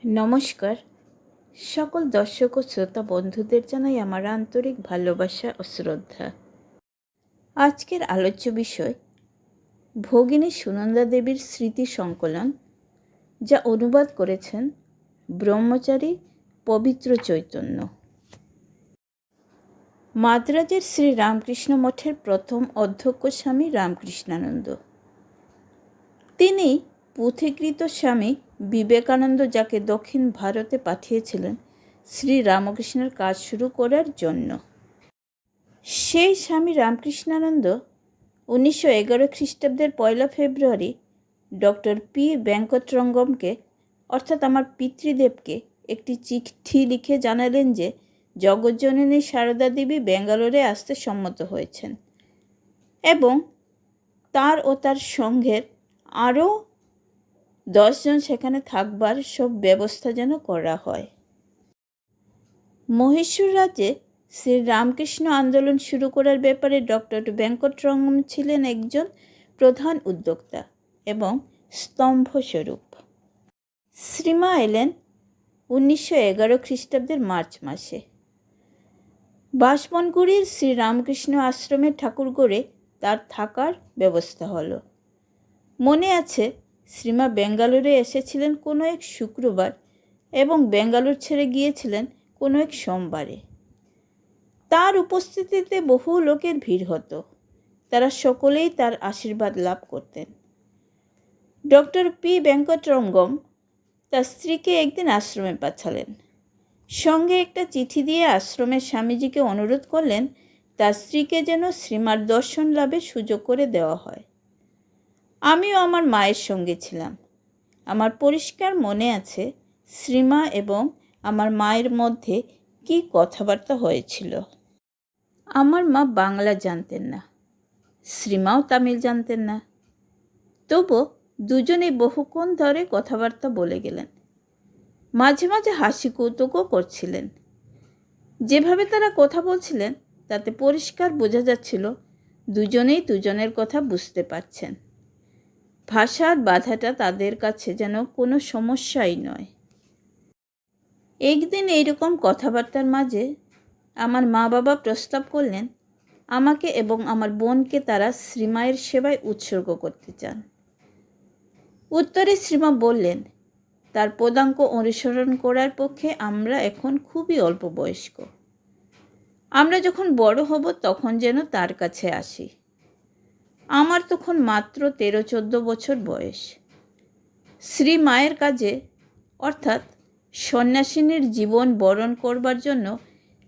নমস্কার। সকল দর্শক ও শ্রোতা বন্ধুদের জানাই আমার আন্তরিক ভালোবাসা ও শ্রদ্ধা। আজকের আলোচ্য বিষয় ভগিনী সুনন্দা দেবীর স্মৃতি সংকলন, যা অনুবাদ করেছেন ব্রহ্মচারী পবিত্র চৈতন্য। মাদ্রাজের শ্রী রামকৃষ্ণ মঠের প্রথম অধ্যক্ষ স্বামী রামকৃষ্ণানন্দ। তিনি পুঁথিকৃত স্বামী বিবেকানন্দ, যাকে দক্ষিণ ভারতে পাঠিয়েছিলেন শ্রী রামকৃষ্ণের কাজ শুরু করার জন্য। সেই স্বামী রামকৃষ্ণানন্দ 1911 খ্রিস্টাব্দের 1 ফেব্রুয়ারি ডক্টর পি বেঙ্কটরঙ্গমকে, অর্থাৎ আমার পিতৃদেবকে, একটি চিঠি লিখে জানালেন যে জগজ্জননী সারদা দেবী ব্যাঙ্গালোরে আসতে সম্মত হয়েছেন এবং তার ও তার সঙ্ঘের আরও 10 জন সেখানে থাকবার সব ব্যবস্থা যেন করা হয়। মহীশূর রাজ্যে শ্রী রামকৃষ্ণ আন্দোলন শুরু করার ব্যাপারে ডক্টর বেঙ্কটরঙ্গম ছিলেন একজন প্রধান উদ্যোক্তা এবং স্তম্ভস্বরূপ। শ্রীমা এলেন 1911 খ্রিস্টাব্দের মার্চ মাসে। বাঁশবনগুড়ির শ্রী রামকৃষ্ণ আশ্রমের ঠাকুরঘরে তার থাকার ব্যবস্থা হলো। মনে আছে, শ্রীমা বেঙ্গালুরে এসেছিলেন কোনো এক শুক্রবার এবং বেঙ্গালুর ছেড়ে গিয়েছিলেন কোনো এক সোমবারে। তার উপস্থিতিতে বহু লোকের ভিড় হতো। তারা সকলেই তার আশীর্বাদ লাভ করতেন। ডক্টর পি বেঙ্কটরঙ্গম তার স্ত্রীকে একদিন আশ্রমে পাঠালেন। সঙ্গে একটা চিঠি দিয়ে আশ্রমের স্বামীজিকে অনুরোধ করলেন তার স্ত্রীকে যেন শ্রীমার দর্শন লাভের সুযোগ করে দেওয়া হয়। আমিও আমার মায়ের সঙ্গে ছিলাম। আমার পরিষ্কার মনে আছে শ্রীমা এবং আমার মায়ের মধ্যে কী কথাবার্তা হয়েছিল। আমার মা বাংলা জানতেন না, শ্রীমাও তামিল জানতেন না। তবু দুজনেই বহুক্ষণ ধরে কথাবার্তা বলে গেলেন। মাঝে মাঝে হাসি কৌতুকও করছিলেন। যেভাবে তারা কথা বলছিলেন তাতে পরিষ্কার বোঝা যাচ্ছিল দুজনেই দুজনের কথা বুঝতে পারছেন। ভাষার বাধাটা তাদের কাছে যেন কোনো সমস্যাই নয়। একদিন এইরকম কথাবার্তার মাঝে আমার মা বাবা প্রস্তাব করলেন আমাকে এবং আমার বোনকে তারা শ্রীমায়ের সেবায় উৎসর্গ করতে চান। উত্তরে শ্রীমা বললেন তার পদাঙ্ক অনুসরণ করার পক্ষে আমরা এখন খুবই অল্প বয়স্ক। আমরা যখন বড় হব তখন যেন তার কাছে আসি। আমার তখন মাত্র 13-14 বছর বয়স। শ্রী মায়ের কাজে, অর্থাৎ সন্ন্যাসিনীর জীবন বরণ করবার জন্য,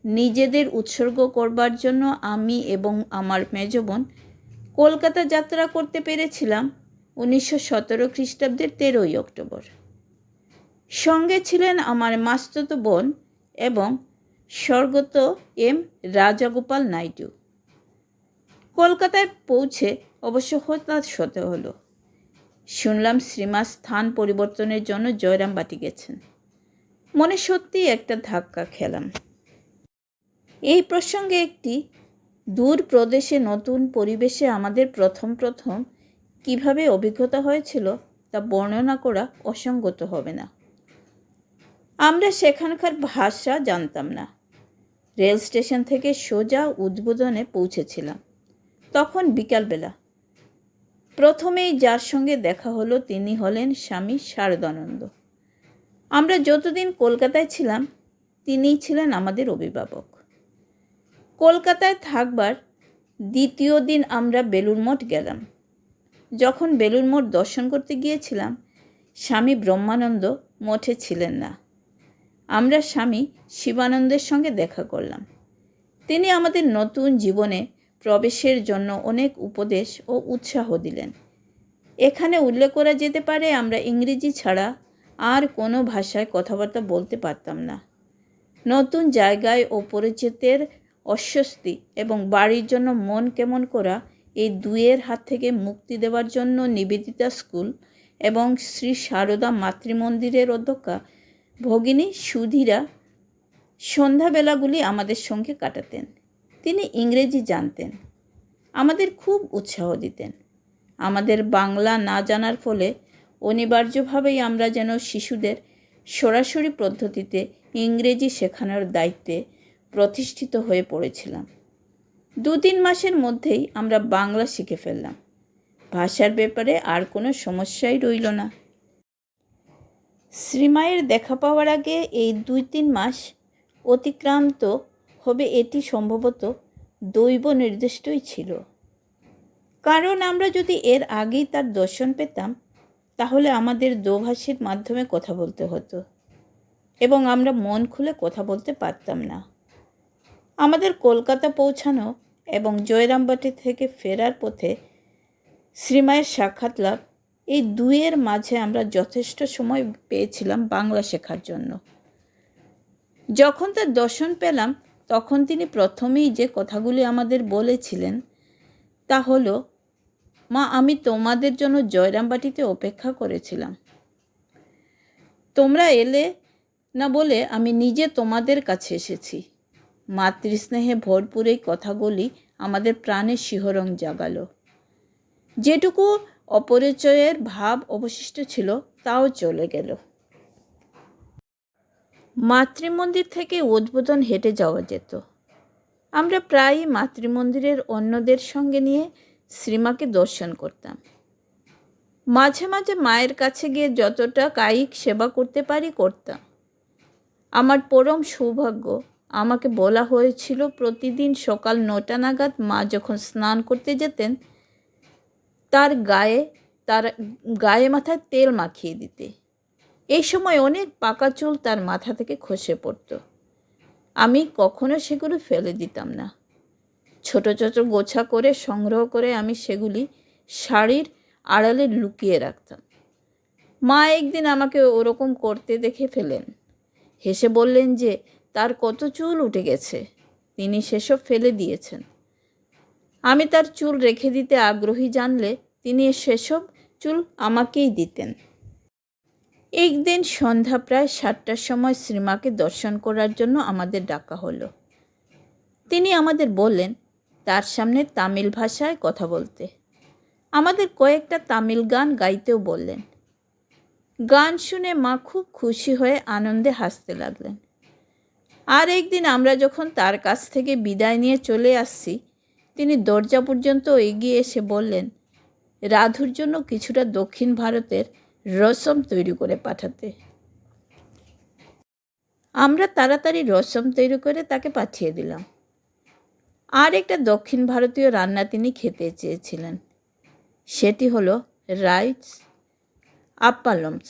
নিজেদের উৎসর্গ করবার জন্য আমি এবং আমার মেজ বোন কলকাতা যাত্রা করতে পেরেছিলাম 1917 খ্রিস্টাব্দের 13ই অক্টোবর। সঙ্গে ছিলেন আমার মাস্তুতো বোন এবং স্বর্গত এম রাজাগোপাল নাইডু। কলকাতায় পৌঁছে অবশ্য হতাশ হতে হলো। শুনলাম শ্রীমা স্থান পরিবর্তনের জন্য জয়রামবাটি গেছেন। মনে সত্যিই একটা ধাক্কা খেলাম। এই প্রসঙ্গে একটি দূর প্রদেশে নতুন পরিবেশে আমাদের প্রথম কিভাবে অভিজ্ঞতা হয়েছিল তা বর্ণনা করা অসঙ্গত হবে না। আমরা সেখানকার ভাষা জানতাম না। রেল স্টেশন থেকে সোজা উদ্বোধনে পৌঁছেছিলাম। তখন বিকালবেলা। প্রথমেই যার সঙ্গে দেখা হলো তিনি হলেন স্বামী শারদানন্দ। আমরা যতদিন কলকাতায় ছিলাম তিনিই ছিলেন আমাদের অভিভাবক। কলকাতায় থাকবার দ্বিতীয় দিন আমরা বেলুড় মঠ গেলাম। যখন বেলুড় মঠ দর্শন করতে গিয়েছিলাম স্বামী ব্রহ্মানন্দ মঠে ছিলেন না। আমরা স্বামী শিবানন্দের সঙ্গে দেখা করলাম। তিনি আমাদের নতুন জীবনে প্রবেশের জন্য অনেক উপদেশ ও উৎসাহ দিলেন। এখানে উল্লেখ করা যেতে পারে আমরা ইংরেজি ছাড়া আর কোনো ভাষায় কথাবার্তা বলতে পারতাম না। নতুন জায়গায় ও পরিচিতের অস্বস্তি এবং বাড়ির জন্য মন কেমন করা, এই দুয়ের হাত থেকে মুক্তি দেওয়ার জন্য নিবেদিতা স্কুল এবং শ্রী সারদা মাতৃমন্দিরের অধ্যক্ষা ভগিনী সুধীরা সন্ধ্যাবেলাগুলি আমাদের সঙ্গে কাটাতেন। তিনি ইংরেজি জানতেন, আমাদের খুব উৎসাহ দিতেন। আমাদের বাংলা না জানার ফলে অনিবার্যভাবেই আমরা যেন শিশুদের সরাসরি পদ্ধতিতে ইংরেজি শেখানোর দায়িত্বে প্রতিষ্ঠিত হয়ে পড়েছিলাম। 2-3 মাসের মধ্যেই আমরা বাংলা শিখে ফেললাম। ভাষার ব্যাপারে আর কোনো সমস্যাই রইল না। শ্রীমায়ের দেখা পাওয়ার আগে এই 2-3 মাস অতিক্রান্ত হবে এটি সম্ভবত দৈব নির্দিষ্টই ছিল। কারণ আমরা যদি এর আগেই তার দর্শন পেতাম তাহলে আমাদের দোভাষীর মাধ্যমে কথা বলতে হতো এবং আমরা মন খুলে কথা বলতে পারতাম না। আমাদের কলকাতা পৌঁছানো এবং জয়রামবাটি থেকে ফেরার পথে শ্রীমায়ের সাক্ষাৎ লাভ, এই দুইয়ের মাঝে আমরা যথেষ্ট সময় পেয়েছিলাম বাংলা শেখার জন্য। যখন তার দর্শন পেলাম তখন তিনি প্রথমেই যে কথাগুলি আমাদের বলেছিলেন তা হলো, মা, আমি তোমাদের জন্য জয়রামবাটিতে অপেক্ষা করেছিলাম। তোমরা এলে না বলে আমি নিজে তোমাদের কাছে এসেছি। মাতৃস্নেহে ভরপুর এই কথাগুলি আমাদের প্রাণে শিহরণ জাগালো। যেটুকু অপরিচয়ের ভাব অবশিষ্ট ছিল তাও চলে গেল। মাতৃমন্দির থেকে উদ্বোধন হেঁটে যাওয়া যেত। আমরা প্রায়ই মাতৃমন্দিরের অন্যদের সঙ্গে নিয়ে শ্রীমাকে দর্শন করতাম। মাঝে মাঝে মায়ের কাছে গিয়ে যতটা কায়িক সেবা করতে পারি করতাম। আমার পরম সৌভাগ্য, আমাকে বলা হয়েছিল প্রতিদিন সকাল 9টা নাগাদ মা যখন স্নান করতে যেতেন তার গায়ে মাথায় তেল মাখিয়ে দিতে। এই সময় অনেক পাকা চুল তার মাথা থেকে খসে পড়ত। আমি কখনো সেগুলো ফেলে দিতাম না। ছোট ছোট গোছা করে সংগ্রহ করে আমি সেগুলি শাড়ির আড়ালে লুকিয়ে রাখতাম। মা একদিন আমাকে ওরকম করতে দেখে ফেলেন। হেসে বললেন যে তার কত চুল উঠে গেছে, তিনি সেসব ফেলে দিয়েছেন। আমি তার চুল রেখে দিতে আগ্রহী জানলে তিনি সেসব চুল আমাকেই দিতেন। একদিন সন্ধ্যা প্রায় 7টার সময় শ্রীমাকে দর্শন করার জন্য আমাদের ডাকা হলো। তিনি আমাদের বললেন তার সামনে তামিল ভাষায় কথা বলতে। আমাদের কয়েকটা তামিল গান গাইতেও বললেন। গান শুনে মা খুব খুশি হয়ে আনন্দে হাসতে লাগলেন। আর একদিন আমরা যখন তার কাছ থেকে বিদায় নিয়ে চলে আসছি, তিনি দরজা পর্যন্ত এগিয়ে এসে বললেন রাধুর জন্য কিছুটা দক্ষিণ ভারতের রসম তৈরি করে পাঠাতে। আমরা তাড়াতাড়ি রসম তৈরি করে তাকে পাঠিয়ে দিলাম। আর একটা দক্ষিণ ভারতীয় রান্না তিনি খেতে চেয়েছিলেন, সেটি হলো রাইস আপ্পালমস।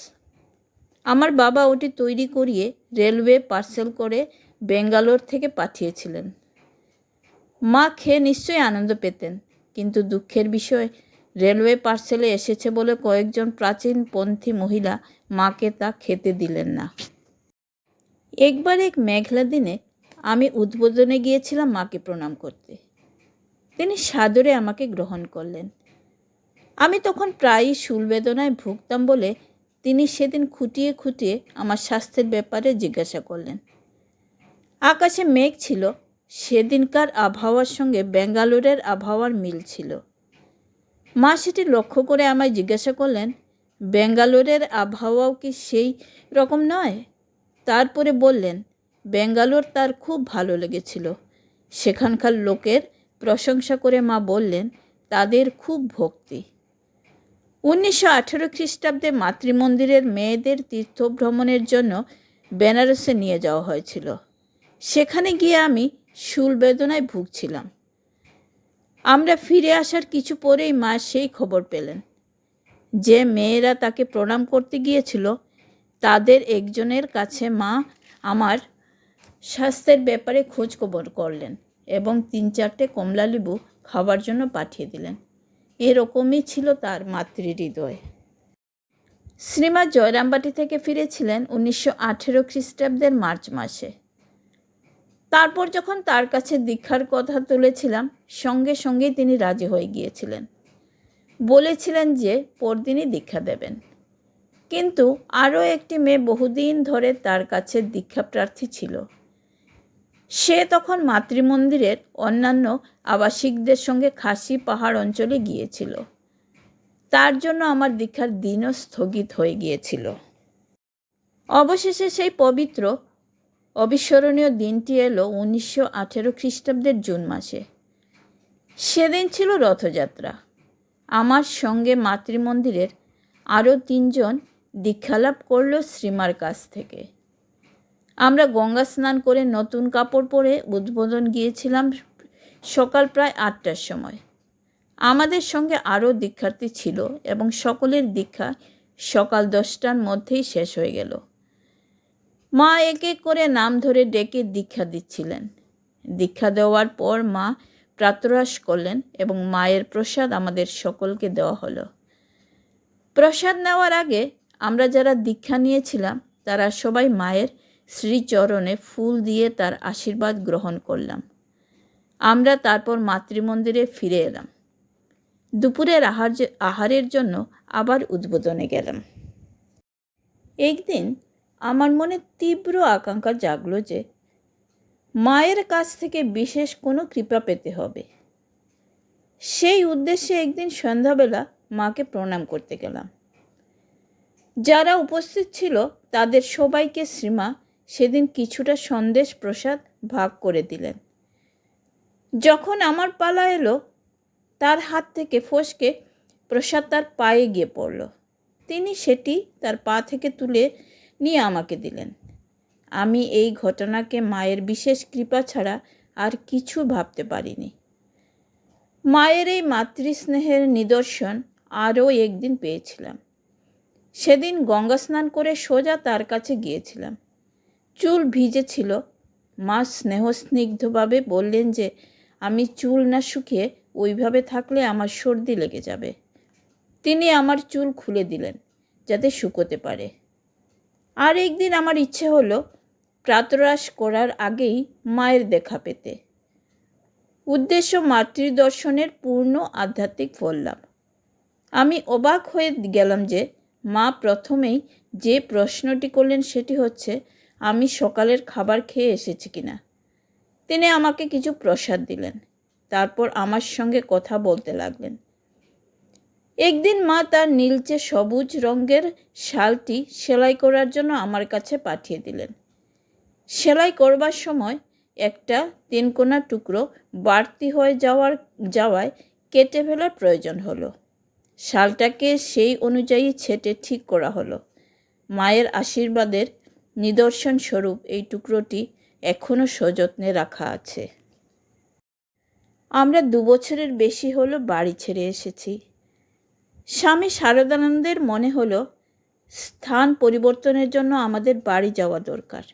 আমার বাবা ওটি তৈরি করিয়ে রেলওয়ে পার্সেল করে বেঙ্গালোর থেকে পাঠিয়েছিলেন। মা খেয়ে নিশ্চয়ই আনন্দ পেতেন, কিন্তু দুঃখের বিষয় রেলওয়ে পার্সেলে এসেছে বলে কয়েকজন প্রাচীনপন্থী মহিলা মাকে তা খেতে দিলেন না। একবার এক মেঘলা দিনে আমি উদ্বোধনে গিয়েছিলাম মাকে প্রণাম করতে। তিনি সাদরে আমাকে গ্রহণ করলেন। আমি তখন প্রায়ই শূলবেদনায় ভুগতাম বলে তিনি সেদিন খুঁটিয়ে খুঁটিয়ে আমার স্বাস্থ্যের ব্যাপারে জিজ্ঞাসা করলেন। আকাশে মেঘ ছিল, সেদিনকার আবহাওয়ার সঙ্গে বেঙ্গালোরের আবহাওয়ার মিল ছিল। মা সেটি লক্ষ্য করে আমায় জিজ্ঞাসা করলেন, বেঙ্গালোরের আবহাওয়াও কি সেই রকম নয়? তারপরে বললেন, বেঙ্গালোর তার খুব ভালো লেগেছিল। সেখানকার লোকের প্রশংসা করে মা বললেন তাদের খুব ভক্তি। 1918 খ্রিস্টাব্দে মাতৃমন্দিরের মেয়েদের তীর্থভ্রমণের জন্য বেনারসে নিয়ে যাওয়া হয়েছিল। সেখানে গিয়ে আমি শূল বেদনায় ভুগছিলাম। আমরা ফিরে আসার কিছু পরেই মা সেই খবর পেলেন। যে মেয়েরা তাকে প্রণাম করতে গিয়েছিল তাদের একজনের কাছে মা আমার স্বাস্থ্যের ব্যাপারে খোঁজ খবর করলেন এবং 3-4টে কমলালেবু খাবার জন্য পাঠিয়ে দিলেন। এরকমই ছিল তার মাতৃহৃদয়। শ্রীমা জয়রামবাটি থেকে ফিরেছিলেন 1918 খ্রিস্টাব্দের মার্চ মাসে। তারপর যখন তার কাছে দীক্ষার কথা তুলেছিলাম, সঙ্গে সঙ্গেই তিনি রাজি হয়ে গিয়েছিলেন। বলেছিলেন যে পরদিনই দীক্ষা দেবেন। কিন্তু আরও একটি মেয়ে বহুদিন ধরে তার কাছে দীক্ষা প্রার্থী ছিল। সে তখন মাতৃমন্দিরের অন্যান্য আবাসিকদের সঙ্গে খাসি পাহাড় অঞ্চলে গিয়েছিল। তার জন্য আমার দীক্ষার দিনও স্থগিত হয়ে গিয়েছিল। অবশেষে সেই পবিত্র অবিস্মরণীয় দিনটি এলো 1918 খ্রিস্টাব্দের জুন মাসে। সেদিন ছিল রথযাত্রা। আমার সঙ্গে মাতৃমন্দিরের আরও 3 জন দীক্ষালাভ করল শ্রীমার কাছ থেকে। আমরা গঙ্গা স্নান করে নতুন কাপড় পরে উদ্বোধন গিয়েছিলাম সকাল প্রায় 8টার সময়। আমাদের সঙ্গে আরও দীক্ষার্থী ছিল এবং সকলের দীক্ষা সকাল 10টার মধ্যেই শেষ হয়ে গেল। মা এক এক করে নাম ধরে ডেকে দীক্ষা দিচ্ছিলেন। দীক্ষা দেওয়ার পর মা প্রাতরাশ করলেন এবং মায়ের প্রসাদ আমাদের সকলকে দেওয়া হলো। প্রসাদ নেওয়ার আগে আমরা যারা দীক্ষা নিয়েছিলাম তারা সবাই মায়ের শ্রীচরণে ফুল দিয়ে তার আশীর্বাদ গ্রহণ করলাম। আমরা তারপর মাতৃমন্দিরে ফিরে এলাম। দুপুরের আহারের জন্য আবার উদ্বোধনে গেলাম। একদিন আমার মনে তীব্র আকাঙ্ক্ষা জাগলো যে মায়ের কাছ থেকে বিশেষ কোনো কৃপা পেতে হবে। সেই উদ্দেশ্যে একদিন সন্ধ্যাবেলা মাকে প্রণাম করতে গেলাম। যারা উপস্থিত ছিল তাদের সবাইকে শ্রীমা সেদিন কিছুটা সন্দেশ প্রসাদ ভাগ করে দিলেন। যখন আমার পালা এলো তার হাত থেকে ফসকে প্রসাদ তার পায়ে গিয়ে পড়ল। তিনি সেটি তার পা থেকে তুলে নিয়ে আমাকে দিলেন। আমি এই ঘটনাকে মায়ের বিশেষ কৃপা ছাড়া আর কিছু ভাবতে পারিনি। মায়ের এই মাতৃস্নেহের নিদর্শন আরও একদিন পেয়েছিলাম। সেদিন গঙ্গা স্নান করে সোজা তার কাছে গিয়েছিলাম। চুল ভিজে ছিল। মা স্নেহস্নিগ্ধভাবে বললেন যে আমি চুল না শুকিয়ে ওইভাবে থাকলে আমার সর্দি লেগে যাবে। তিনি আমার চুল খুলে দিলেন যাতে শুকোতে পারে। আর একদিন আমার ইচ্ছে হলো প্রাতরাশ করার আগেই মায়ের দেখা পেতে। উদ্দেশ্য মাতৃদর্শনের পূর্ণ আধ্যাত্মিক ফল লাভ। আমি অবাক হয়ে গেলাম যে মা প্রথমেই যে প্রশ্নটি করলেন সেটি হচ্ছে আমি সকালের খাবার খেয়ে এসেছি কিনা। তিনি আমাকে কিছু প্রসাদ দিলেন। তারপর আমার সঙ্গে কথা বলতে লাগলেন। একদিন মা তার নীলচে সবুজ রঙের শালটি সেলাই করার জন্য আমার কাছে পাঠিয়ে দিলেন। সেলাই করবার সময় একটা 3 কোনা টুকরো বাড়তি হয়ে যাওয়ায় কেটে ফেলার প্রয়োজন হলো। শালটাকে সেই অনুযায়ী ছেঁটে ঠিক করা হলো। মায়ের আশীর্বাদের নিদর্শন স্বরূপ এই টুকরোটি এখনও সযত্নে রাখা আছে। আমরা 2 বছরের বেশি হলো বাড়ি ছেড়ে এসেছি। স্বামী শারদানন্দের মনে হলো স্থান পরিবর্তনের জন্য আমাদের বাড়ি যাওয়া দরকার।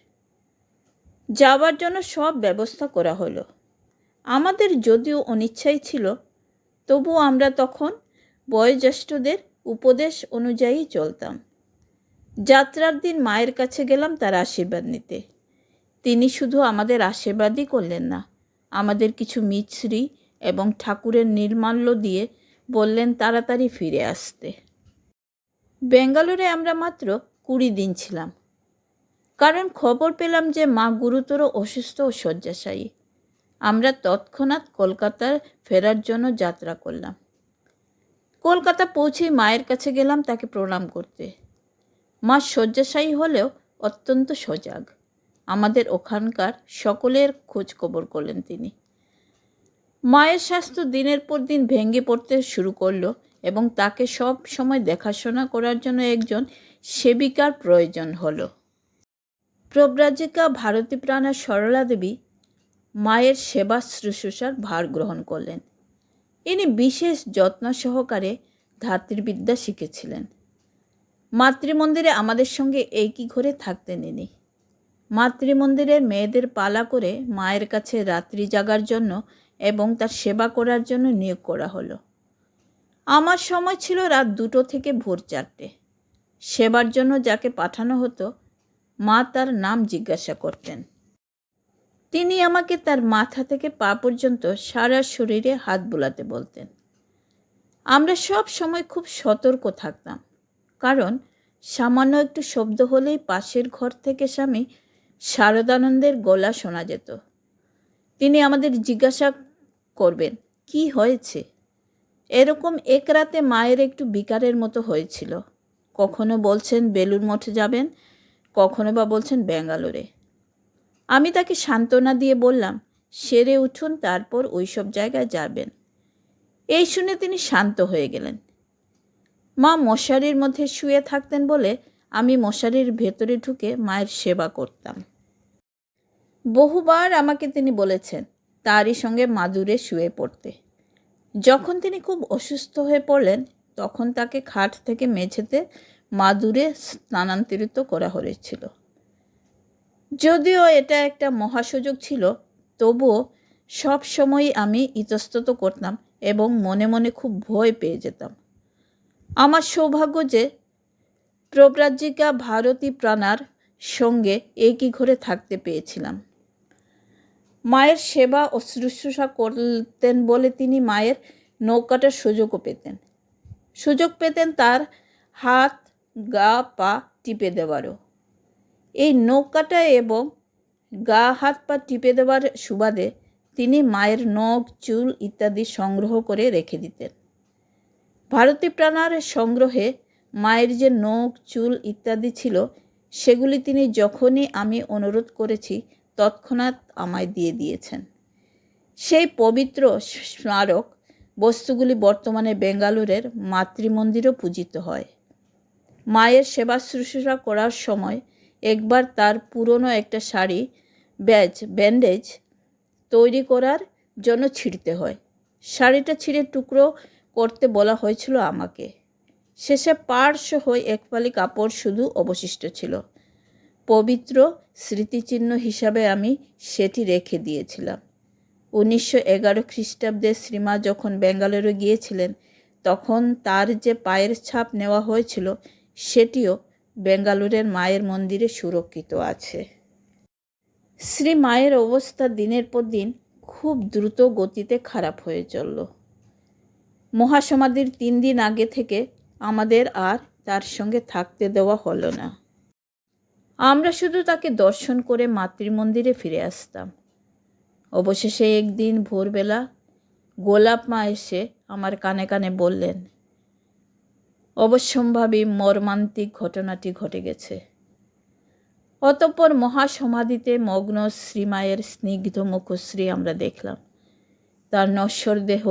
যাওয়ার জন্য সব ব্যবস্থা করা হলো। আমাদের যদিও অনিচ্ছাই ছিল, তবুও আমরা তখন বয়োজ্যেষ্ঠদের উপদেশ অনুযায়ী চলতাম। যাত্রার দিন মায়ের কাছে গেলাম তার আশীর্বাদ নিতে। তিনি শুধু আমাদের আশীর্বাদই করলেন না, আমাদের কিছু মিছরি এবং ঠাকুরের নির্মাল্য দিয়ে বললেন তাড়াতাড়ি ফিরে আসতে। বেঙ্গালুরে আমরা মাত্র 20 দিন ছিলাম, কারণ খবর পেলাম যে মা গুরুতর অসুস্থ ও শয্যাশায়ী। আমরা তৎক্ষণাৎ কলকাতায় ফেরার জন্য যাত্রা করলাম। কলকাতা পৌঁছেই মায়ের কাছে গেলাম তাকে প্রণাম করতে। মা শয্যাশায়ী হলেও অত্যন্ত সজাগ। আমাদের ওখানকার সকলের খোঁজ খবর করলেন তিনি। মায়ের স্বাস্থ্য দিনের পর দিন ভেঙে পড়তে শুরু করলো এবং তাকে সব সময় দেখাশোনা করার জন্য একজন সেবিকার প্রয়োজন হলো। প্রব্রাজিকা ভারতীপ্রাণা সরলা দেবী মায়ের সেবা শুশ্রূষার ভার গ্রহণ করলেন। ইনি বিশেষ যত্ন সহকারে ধাত্রীবিদ্যা শিখেছিলেন। মাতৃমন্দিরে আমাদের সঙ্গে একই ঘরে থাকতেন ইনি। মাতৃমন্দিরের মেয়েদের পালা করে মায়ের কাছে রাত্রি জাগার জন্য এবং তার সেবা করার জন্য নিয়োগ করা হলো। আমার সময় ছিল রাত 2টো থেকে ভোর 4টে। সেবার জন্য যাকে পাঠানো হতো মা তার নাম জিজ্ঞাসা করতেন। তিনি আমাকে তার মাথা থেকে পা পর্যন্ত সারা শরীরে হাত বুলাতে বলতেন। আমরা সব সময় খুব সতর্ক থাকতাম, কারণ সামান্য একটু শব্দ হলেই পাশের ঘর থেকে স্বামী শারদানন্দের গলা শোনা যেত। তিনি আমাদের জিজ্ঞাসা করবেন কি হয়েছে। এরকম এক রাতে মায়ের একটু বিকারের মতো হয়েছিল। কখনো বলছেন বেলুড় মঠে যাবেন, কখনো বা বলছেন ব্যাঙ্গালোরে। আমি তাকে সান্ত্বনা দিয়ে বললাম, সেরে উঠুন, তারপর ওই সব জায়গায় যাবেন। এই শুনে তিনি শান্ত হয়ে গেলেন। মা মশারির মধ্যে শুয়ে থাকতেন বলে আমি মশারির ভেতরে ঢুকে মায়ের সেবা করতাম। বহুবার আমাকে তিনি বলেছেন তারই সঙ্গে মাদুরে শুয়ে পড়তে। যখন তিনি খুব অসুস্থ হয়ে পড়লেন তখন তাকে খাট থেকে মেঝেতে মাদুরে স্থানান্তরিত করা হয়েছিল। যদিও এটা একটা মহাসুযোগ ছিল, তবুও সব সময়ই আমি ইতস্তত করতাম এবং মনে মনে খুব ভয় পেয়ে যেতাম। আমার সৌভাগ্য যে প্রব্রাজিকা ভারতী প্রাণার সঙ্গে একই ঘরে থাকতে পেয়েছিলাম। মায়ের সেবা ও শুশ্রূষা করতেন বলে তিনি মায়ের নৌকাটার সুযোগ পেতেন তার হাত, গা, পা টিপে দেওয়ারও। এই নৌকাটা এবং গা, হাত, পা টিপে দেওয়ার সুবাদে তিনি মায়ের নখ, চুল ইত্যাদি সংগ্রহ করে রেখে দিতেন। ভারতী প্রাণার সংগ্রহে মায়ের যে নখ, চুল ইত্যাদি ছিল সেগুলি তিনি যখনই আমি অনুরোধ করেছি তৎক্ষণাৎ আমায় দিয়ে দিয়েছেন। সেই পবিত্র স্মারক বস্তুগুলি বর্তমানে বেঙ্গালুরের মাতৃমন্দিরও পূজিত হয়। মায়ের সেবা শুশ্রূষা করার সময় একবার তার পুরনো একটা শাড়ি ব্যান্ডেজ তৈরি করার জন্য ছিঁড়তে হয়। শাড়িটা ছিঁড়ে টুকরো করতে বলা হয়েছিল আমাকে। শেষে পাড়সহ এক ফালি কাপড় শুধু অবশিষ্ট ছিল। পবিত্র স্মৃতিচিহ্ন হিসাবে আমি সেটি রেখে দিয়েছিলাম। 1911 খ্রিস্টাব্দে শ্রীমা যখন বেঙ্গালুরু গিয়েছিলেন তখন তার যে পায়ের ছাপ নেওয়া হয়েছিল সেটিও বেঙ্গালুরের মায়ের মন্দিরে সুরক্ষিত আছে। শ্রী মায়ের অবস্থা দিনের পর দিন খুব দ্রুত গতিতে খারাপ হয়ে চলল। মহাসমাধির 3 দিন আগে থেকে আমাদের আর তার সঙ্গে থাকতে দেওয়া হলো না। আমরা শুধু তাকে দর্শন করে মাতৃমন্দিরে ফিরে আসতাম। অবশেষে একদিন ভোরবেলা গোলাপ মা এসে আমার কানে কানে বললেন, অবশ্যম্ভাবী মর্মান্তিক ঘটনাটি ঘটে গেছে। অতঃপর মহাসমাধিতে মগ্ন শ্রীমায়ের স্নিগ্ধ মুখশ্রী আমরা দেখলাম। তার নশ্বর দেহ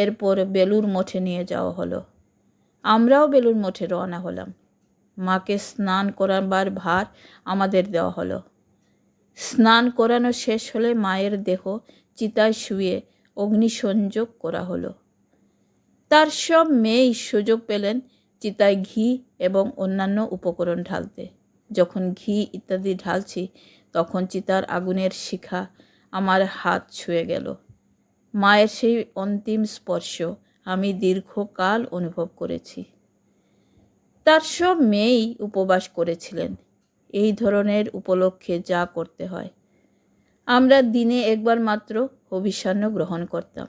এরপর বেলুর মঠে নিয়ে যাওয়া হলো। আমরাও বেলুর মঠে রওনা হলাম। মাকে স্নান করাবার ভার আমাদের দেওয়া হলো। স্নান করানো শেষ হলে মায়ের দেহ চিতায় শুয়ে অগ্নিসংযোগ করা হলো। তার সব মেয়েই সুযোগ পেলেন চিতায় ঘি এবং অন্যান্য উপকরণ ঢালতে। যখন ঘি ইত্যাদি ঢালছি তখন চিতার আগুনের শিখা আমার হাত ছুঁয়ে গেল। মায়ের সেই অন্তিম স্পর্শ আমি দীর্ঘকাল অনুভব করেছি। তার সব মেয়েই উপবাস করেছিলেন এই ধরনের উপলক্ষে যা করতে হয়। আমরা দিনে একবার মাত্র অভিসান্ন গ্রহণ করতাম।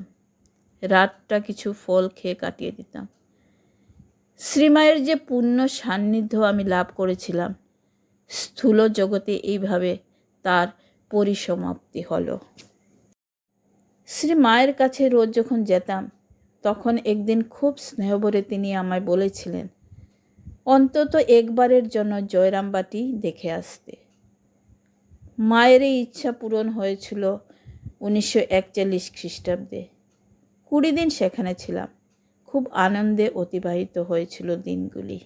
রাতটা কিছু ফল খেয়ে কাটিয়ে দিতাম। শ্রীমায়ের যে পূর্ণ সান্নিধ্য আমি লাভ করেছিলাম, স্থূল জগতে এইভাবে তার পরিসমাপ্তি হলো। শ্রী মায়ের কাছে রোজ যখন যেতাম তখন একদিন খুব স্নেহভরে তিনি আমায় বলেছিলেন অন্তত একবারের জন্য জয়রামবাটি দেখে আসতে। মায়ের এই ইচ্ছা পূরণ হয়েছিল 1941 খ্রিস্টাব্দে। 20 দিন সেখানে ছিলাম। খুব আনন্দে অতিবাহিত হয়েছিল দিনগুলি।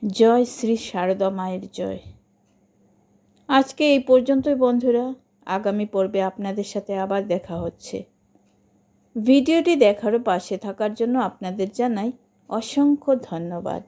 জয় শ্রী শারদা মায়ের জয়। আজকে এই পর্যন্তই বন্ধুরা। আগামী পর্বে আপনাদের সাথে আবার দেখা হচ্ছে। ভিডিওটি দেখার ও পাশে থাকার জন্য আপনাদের জানাই অসংখ্য ধন্যবাদ।